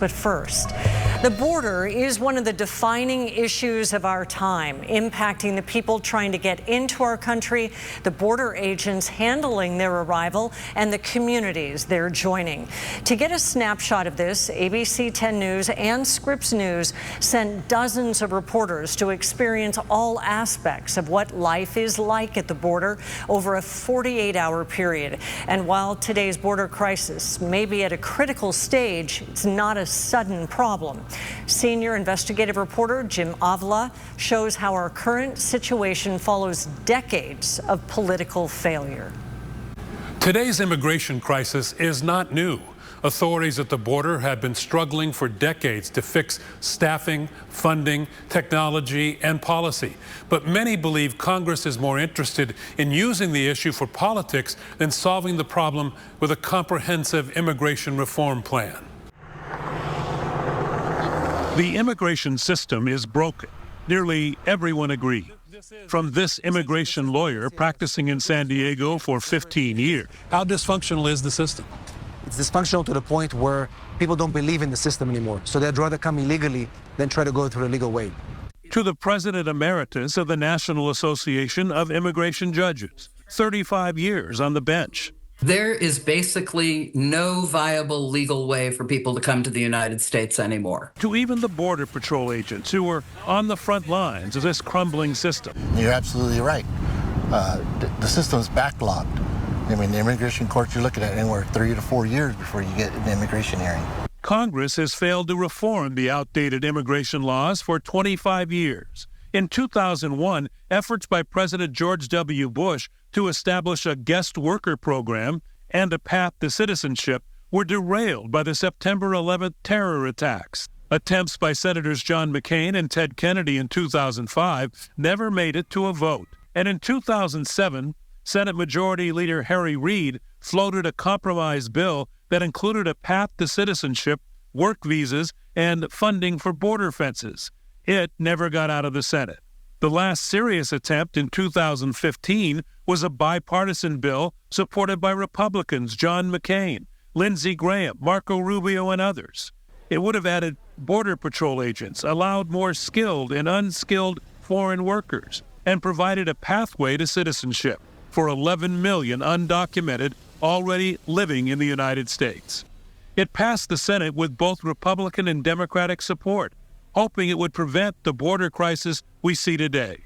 But first, the border is one of the defining issues of our time, impacting the people trying to get into our country, the border agents handling their arrival, and the communities they're joining. To get a snapshot of this, ABC 10 News and Scripps News sent dozens of reporters to experience all aspects of what life is like at the border over a 48-hour period. And while today's border crisis may be at a critical stage, it's not a sudden problem. Senior investigative reporter Jim Avila shows how our current situation follows decades of political failure. Today's immigration crisis is not new. Authorities at the border have been struggling for decades to fix staffing, funding, technology, and policy. But many believe Congress is more interested in using the issue for politics than solving the problem with a comprehensive immigration reform plan. The immigration system is broken. Nearly everyone agrees. From this immigration lawyer practicing in San Diego for 15 years. How dysfunctional is the system? It's dysfunctional to the point where people don't believe in the system anymore. So they'd rather come illegally than try to go through the legal way. To the President Emeritus of the National Association of Immigration Judges, 35 years on the bench. There is basically no viable legal way for people to come to the United States anymore. To even the Border Patrol agents who are on the front lines of this crumbling system. You're absolutely right. The system's backlogged. I mean, the immigration courts, you're looking at anywhere 3 to 4 years before you get an immigration hearing. Congress has failed to reform the outdated immigration laws for 25 years. In 2001, efforts by President George W. Bush to establish a guest worker program and a path to citizenship were derailed by the September 11th terror attacks. Attempts by Senators John McCain and Ted Kennedy in 2005 never made it to a vote. And in 2007, Senate Majority Leader Harry Reid floated a compromise bill that included a path to citizenship, work visas, and funding for border fences. It never got out of the Senate. The last serious attempt in 2015 was a bipartisan bill supported by Republicans John McCain, Lindsey Graham, Marco Rubio, and others. It would have added Border Patrol agents, allowed more skilled and unskilled foreign workers, and provided a pathway to citizenship for 11 million undocumented already living in the United States. It passed the Senate with both Republican and Democratic support, hoping it would prevent the border crisis we see today.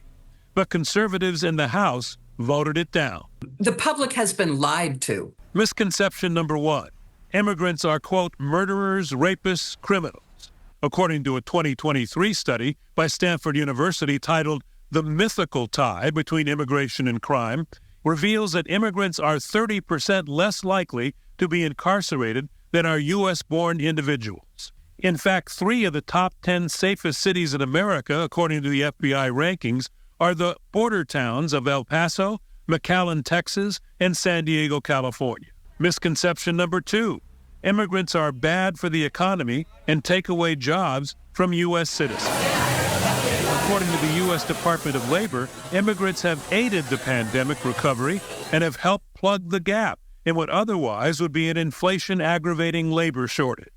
But conservatives in the House voted it down. The public has been lied to. Misconception number one: immigrants are, quote, murderers, rapists, criminals. According to a 2023 study by Stanford University titled "The Mythical Tie Between Immigration and Crime," reveals that immigrants are 30% less likely to be incarcerated than are U.S.-born individuals. In fact, 3 of the top 10 safest cities in America, according to the FBI rankings, are the border towns of El Paso, McAllen, Texas, and San Diego, California. Misconception number 2: immigrants are bad for the economy and take away jobs from U.S. citizens. According to the U.S. Department of Labor, immigrants have aided the pandemic recovery and have helped plug the gap in what otherwise would be an inflation-aggravating labor shortage.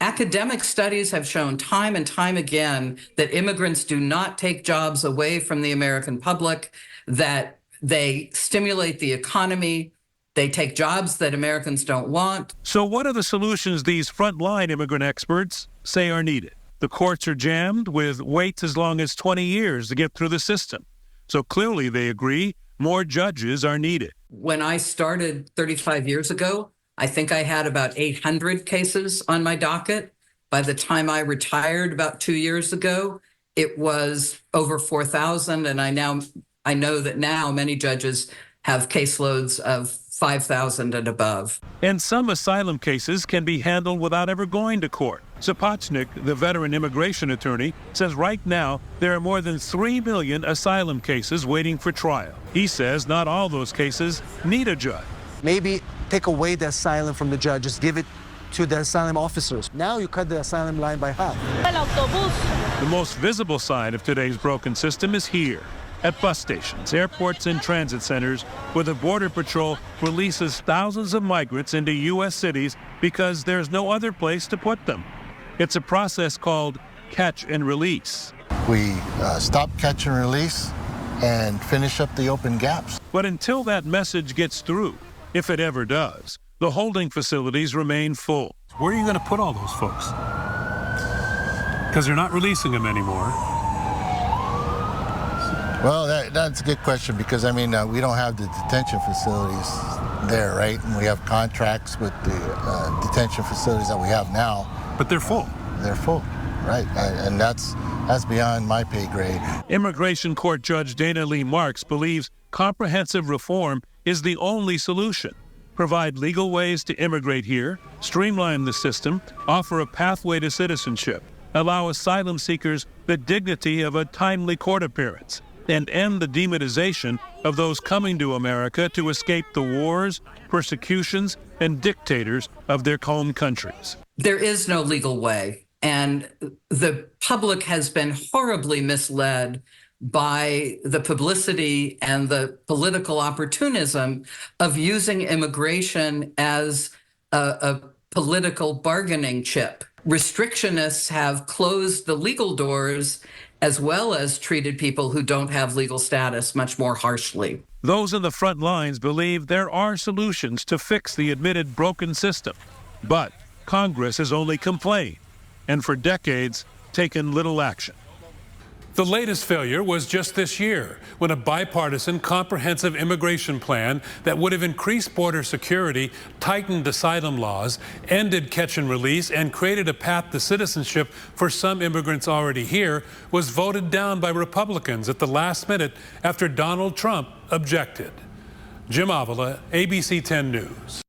Academic studies have shown time and time again that immigrants do not take jobs away from the American public, that they stimulate the economy, they take jobs that Americans don't want. So what are the solutions these frontline immigrant experts say are needed? The courts are jammed with waits as long as 20 years to get through the system. So clearly they agree more judges are needed. When I started 35 years ago, I think I had about 800 cases on my docket. By the time I retired about 2 years ago, it was over 4,000. And I know that now many judges have caseloads of 5,000 and above. And some asylum cases can be handled without ever going to court. Sapochnick, the veteran immigration attorney, says right now there are more than 3 million asylum cases waiting for trial. He says not all those cases need a judge. Maybe take away the asylum from the judges, give it to the asylum officers. Now you cut the asylum line by half. The most visible side of today's broken system is here, at bus stations, airports, and transit centers, where the Border Patrol releases thousands of migrants into U.S. cities because there's no other place to put them. It's a process called catch and release. We stop, catch, and release and finish up the open gaps. But until that message gets through, if it ever does, the holding facilities remain full. Where are you going to put all those folks? Because they're not releasing them anymore. Well, that's a good question because, I mean, we don't have the detention facilities there, right? And we have contracts with the detention facilities that we have now. But they're full. They're full, right? And that's beyond my pay grade. Immigration Court Judge Dana Lee Marks believes comprehensive reform is the only solution. Provide legal ways to immigrate here, streamline the system, offer a pathway to citizenship, allow asylum seekers the dignity of a timely court appearance, and end the demonization of those coming to America to escape the wars, persecutions, and dictators of their home countries. There is no legal way, and the public has been horribly misled by the publicity and the political opportunism of using immigration as a political bargaining chip. Restrictionists have closed the legal doors as well as treated people who don't have legal status much more harshly. Those in the front lines believe there are solutions to fix the admitted broken system, but Congress has only complained and for decades taken little action. The latest failure was just this year, when a bipartisan comprehensive immigration plan that would have increased border security, tightened asylum laws, ended catch and release, and created a path to citizenship for some immigrants already here, was voted down by Republicans at the last minute after Donald Trump objected. Jim Avila, ABC 10 News.